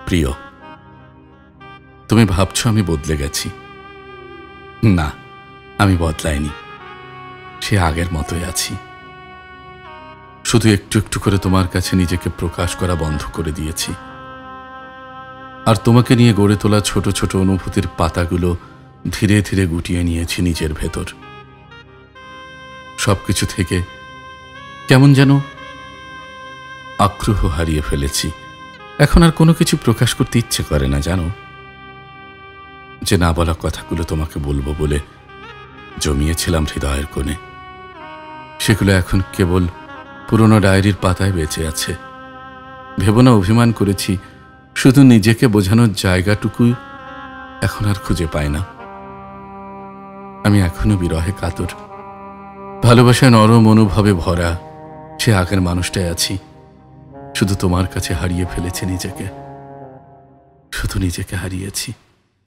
প্রিয়, তুমি ভাবছো আমি বদলে গেছি। না, আমি বদলাইনি, সে আগের মতোই আছি। শুধু একটু একটু করে তোমার কাছে নিজেকে প্রকাশ করা বন্ধ করে দিয়েছি, আর তোমাকে নিয়ে গড়ে তোলা ছোট ছোট অনুভূতির পাতাগুলো ধীরে ধীরে গুটিয়ে নিয়েছি নিজের ভেতর। সবকিছু থেকে কেমন যেন আগ্রহ হারিয়ে ফেলেছি। এখন আর কোনো কিছু প্রকাশ করতে ইচ্ছে করে না, জানো। যে না বলা কথাগুলো তোমাকে বলবো বলে জমিয়েছিলাম হৃদয়ের কোণে, সেগুলো এখন কেবল পুরনো ডায়েরির পাতায় বেঁচে আছে। ভেবো না অভিমান করেছি, শুধু নিজেকে বোঝানোর জায়গাটুকু এখন আর খুঁজে পাই না। আমি এখনো বিরহে কাতর, ভালোবাসায় নরম অনুভবে ভরা সে আগের মানুষটাই আছি। শুধু তোমার কাছে হারিয়ে ফেলেছি নিজেকে, শুধু নিজেকে হারিয়েছি।